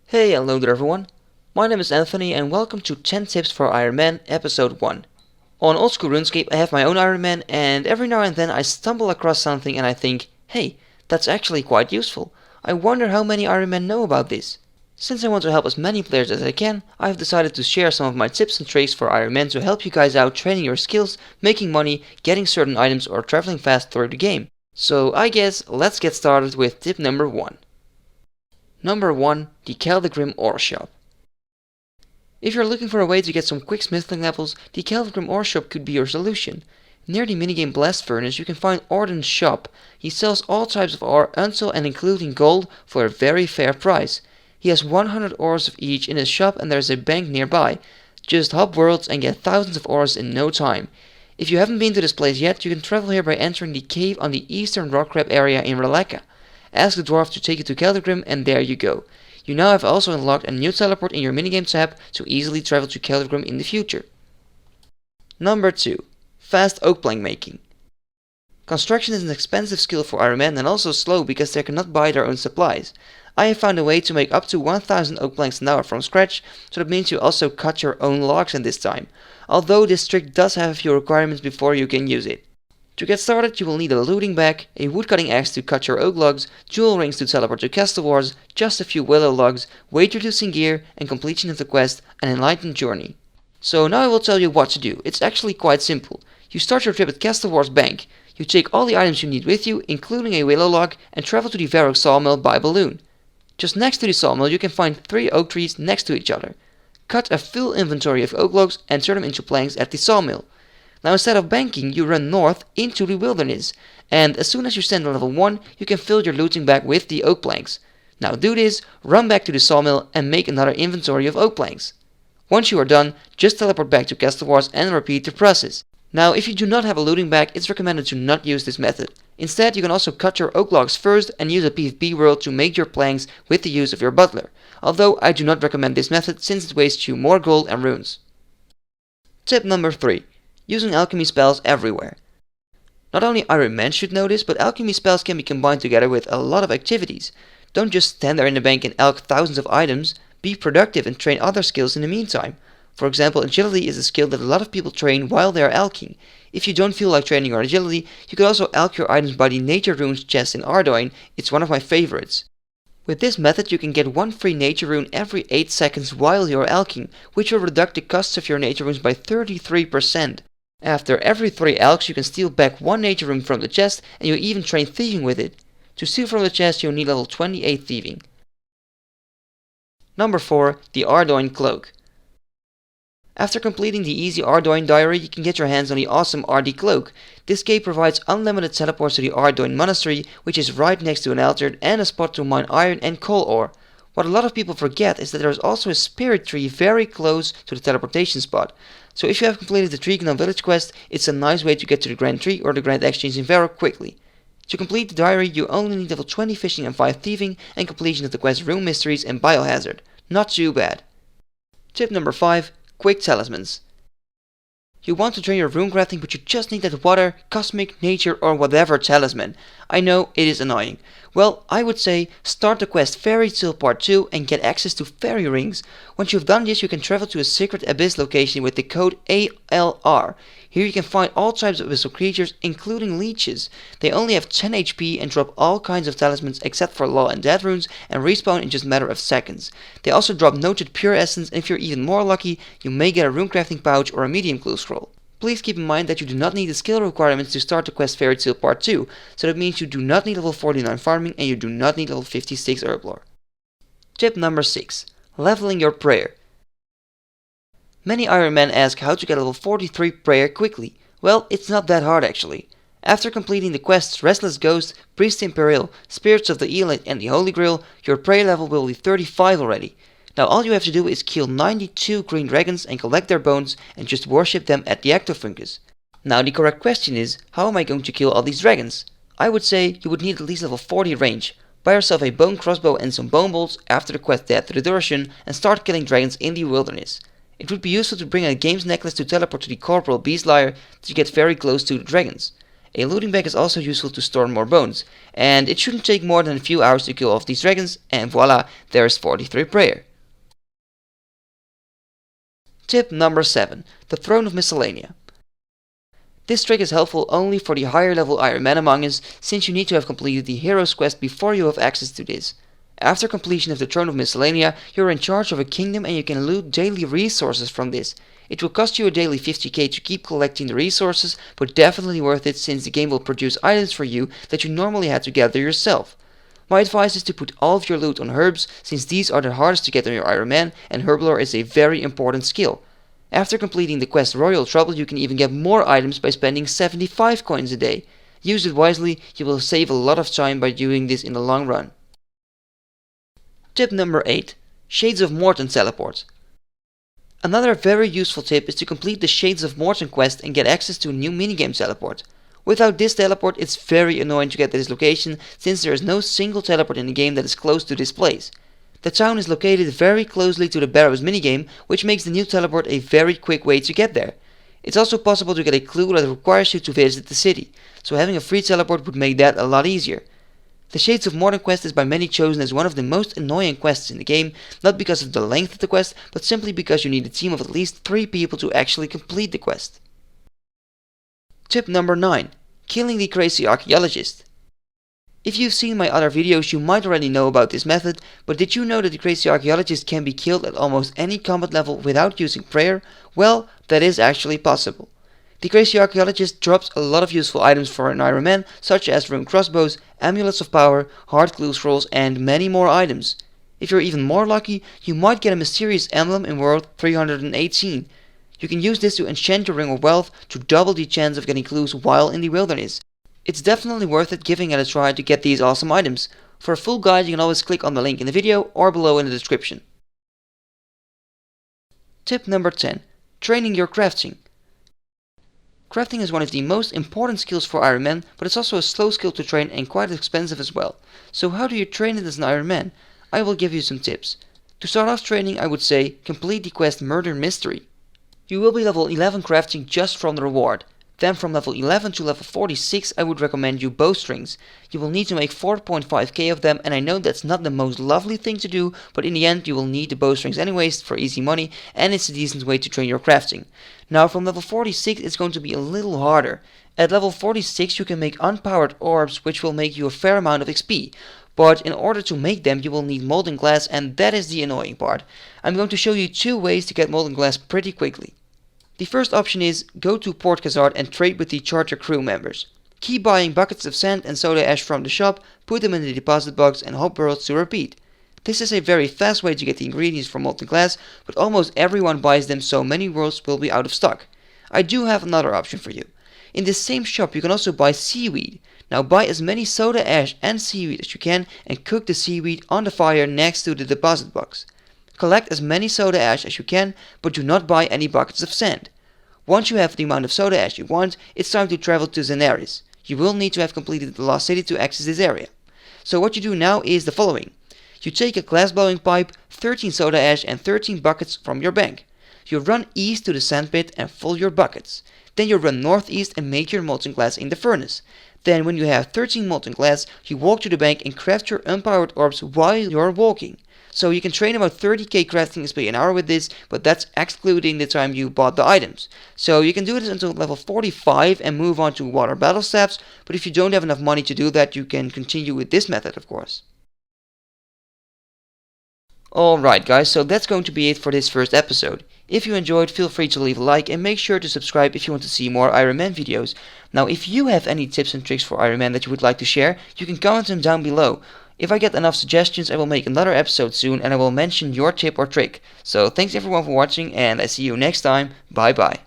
Hey, hello there everyone. My name is Anthony and welcome to 10 Tips for Ironman Episode 1. On OldSchool RuneScape I have my own Ironman and every now and then I stumble across something and I think, hey, that's actually quite useful. I wonder how many Ironmen know about this. Since I want to help as many players as I can, I've decided to share some of my tips and tricks for Ironman to help you guys out training your skills, making money, getting certain items or traveling fast through the game. So I guess let's get started with tip number 1. Number 1. The Keldagrim Ore Shop. If you're looking for a way to get some quick smithing levels, the Keldagrim Ore Shop could be your solution. Near the minigame Blast Furnace you can find Ardougne Shop. He sells all types of ore until and including gold for a very fair price. He has 100 ores of each in his shop and there's a bank nearby. Just hop worlds and get thousands of ores in no time. If you haven't been to this place yet, you can travel here by entering the cave on the eastern rock crab area in Relaka. Ask the dwarf to take you to Keldagrim and there you go. You now have also unlocked a new teleport in your minigame tab to easily travel to Keldagrim in the future. Number 2. Fast oak plank making. Construction is an expensive skill for Ironmen and also slow because they cannot buy their own supplies. I have found a way to make up to 1000 oak planks an hour from scratch, so that means you also cut your own logs in this time. Although this trick does have a few requirements before you can use it. To get started you will need a looting bag, a woodcutting axe to cut your oak logs, jewel rings to teleport to Castle Wars, just a few willow logs, weight-reducing gear, and completion of the quest, an enlightened journey. So now I will tell you what to do. It's actually quite simple. You start your trip at Castle Wars Bank. You take all the items you need with you, including a willow log, and travel to the Varrock sawmill by balloon. Just next to the sawmill you can find 3 oak trees next to each other. Cut a full inventory of oak logs and turn them into planks at the sawmill. Now instead of banking, you run north into the wilderness, and as soon as you stand on level 1, you can fill your looting bag with the oak planks. Now do this, run back to the sawmill and make another inventory of oak planks. Once you are done, just teleport back to Castle Wars and repeat the process. Now if you do not have a looting bag, it's recommended to not use this method. Instead, you can also cut your oak logs first and use a PvP world to make your planks with the use of your butler. Although I do not recommend this method since it wastes you more gold and runes. Tip number 3. Using alchemy spells everywhere. Not only Ironman should know this, but alchemy spells can be combined together with a lot of activities. Don't just stand there in the bank and alch thousands of items, be productive and train other skills in the meantime. For example, agility is a skill that a lot of people train while they are alching. If you don't feel like training your agility, you can also alch your items by the nature runes chest in Ardougne. It's one of my favorites. With this method you can get 1 free nature rune every 8 seconds while you are alching, which will reduce the costs of your nature runes by 33%. After every 3 alchs you can steal back 1 nature rune from the chest and you even train thieving with it. To steal from the chest you'll need level 28 thieving. Number 4. The Ardougne Cloak. After completing the easy Ardougne diary you can get your hands on the awesome Ardougne Cloak. This cave provides unlimited teleports to the Ardougne Monastery, which is right next to an altar and a spot to mine iron and coal ore. What a lot of people forget is that there is also a spirit tree very close to the teleportation spot. So if you have completed the Tree Gnome Village quest, it's a nice way to get to the Grand Tree or the Grand Exchange in Varrock quickly. To complete the diary you only need level 20 fishing and 5 thieving and completion of the quest Rune Mysteries and Biohazard. Not too bad. Tip number 5. Quick Talismans. You want to train your rune crafting but you just need that water, cosmic, nature or whatever talisman. I know, it is annoying. Well, I would say start the quest Fairy Tale Part 2 and get access to fairy rings. Once you've done this you can travel to a secret abyss location with the code ALR. Here you can find all types of abyssal creatures including leeches. They only have 10 HP and drop all kinds of talismans except for law and death runes and respawn in just a matter of seconds. They also drop noted pure essence and if you're even more lucky you may get a rune crafting pouch or a medium clue scroll. Please keep in mind that you do not need the skill requirements to start the quest Fairy Tale Part 2, so that means you do not need level 49 farming and you do not need level 56 herblore. Tip number 6. Leveling your prayer. Many Ironmen ask how to get level 43 prayer quickly. Well, it's not that hard actually. After completing the quests Restless Ghost, Priest Imperial, Spirits of the Elite and the Holy Grail, your prayer level will be 35 already. Now all you have to do is kill 92 green dragons and collect their bones and just worship them at the Ectofungus. Now the correct question is, how am I going to kill all these dragons? I would say you would need at least level 40 range. Buy yourself a bone crossbow and some bone bolts after the quest Death to the Dursion and start killing dragons in the wilderness. It would be useful to bring a games necklace to teleport to the Corporal Beast Lair to get very close to the dragons. A looting bag is also useful to store more bones, and it shouldn't take more than a few hours to kill off these dragons, and voila, there's 43 prayer. Tip number 7. The Throne of Miscellenia. This trick is helpful only for the higher level Iron Man among us, since you need to have completed the Hero's Quest before you have access to this. After completion of the Throne of Miscellenia, you are in charge of a kingdom and you can loot daily resources from this. It will cost you a daily 50k to keep collecting the resources, but definitely worth it since the game will produce items for you that you normally had to gather yourself. My advice is to put all of your loot on herbs, since these are the hardest to get on your Iron Man, and herb lore is a very important skill. After completing the quest Royal Trouble, you can even get more items by spending 75 coins a day. Use it wisely, you will save a lot of time by doing this in the long run. Tip number 8. Shades of Mort'ton teleport. Another very useful tip is to complete the Shades of Mort'ton quest and get access to a new minigame teleport. Without this teleport, it's very annoying to get to this location, since there is no single teleport in the game that is close to this place. The town is located very closely to the Barrows minigame, which makes the new teleport a very quick way to get there. It's also possible to get a clue that requires you to visit the city, so having a free teleport would make that a lot easier. The Shades of Mort'ton quest is by many chosen as one of the most annoying quests in the game, not because of the length of the quest, but simply because you need a team of at least 3 people to actually complete the quest. Tip number 9. Killing the crazy archaeologist. If you've seen my other videos, you might already know about this method, but did you know that the crazy archaeologist can be killed at almost any combat level without using prayer? Well, that is actually possible. The crazy archaeologist drops a lot of useful items for an Iron Man, such as rune crossbows, amulets of power, hard glue scrolls, and many more items. If you're even more lucky, you might get a mysterious emblem in World 318. You can use this to enchant your Ring of Wealth to double the chance of getting clues while in the wilderness. It's definitely worth it giving it a try to get these awesome items. For a full guide, you can always click on the link in the video or below in the description. Tip number 10. Training your crafting. Crafting is one of the most important skills for Iron Man, but it's also a slow skill to train and quite expensive as well. So how do you train it as an Iron Man? I will give you some tips. To start off training, I would say complete the quest Murder Mystery. You will be level 11 crafting just from the reward. Then from level 11 to level 46 I would recommend you bowstrings. You will need to make 4.5k of them, and I know that's not the most lovely thing to do, but in the end you will need the bowstrings anyways for easy money, and it's a decent way to train your crafting. Now from level 46 it's going to be a little harder. At level 46 you can make unpowered orbs, which will make you a fair amount of XP. But in order to make them you will need molten glass, and that is the annoying part. I'm going to show you 2 ways to get molten glass pretty quickly. The first option is go to Port Khazard and trade with the charter crew members. Keep buying buckets of sand and soda ash from the shop, put them in the deposit box and hope worlds to repeat. This is a very fast way to get the ingredients for molten glass, but almost everyone buys them, so many worlds will be out of stock. I do have another option for you. In this same shop you can also buy seaweed. Now buy as many soda ash and seaweed as you can and cook the seaweed on the fire next to the deposit box. Collect as many soda ash as you can, but do not buy any buckets of sand. Once you have the amount of soda ash you want, it's time to travel to Zenaris. You will need to have completed the Lost City to access this area. So what you do now is the following. You take a glass blowing pipe, 13 soda ash and 13 buckets from your bank. You run east to the sandpit and fill your buckets. Then you run northeast and make your molten glass in the furnace. Then when you have 13 molten glass, you walk to the bank and craft your unpowered orbs while you're walking. So you can train about 30k crafting XP an hour with this, but that's excluding the time you bought the items. So you can do this until level 45 and move on to water battle staffs, but if you don't have enough money to do that, you can continue with this method, of course. Alright guys, so that's going to be it for this first episode. If you enjoyed, feel free to leave a like and make sure to subscribe if you want to see more Iron Man videos. Now if you have any tips and tricks for Iron Man that you would like to share, you can comment them down below. If I get enough suggestions, I will make another episode soon and I will mention your tip or trick. So thanks everyone for watching, and I see you next time. Bye bye.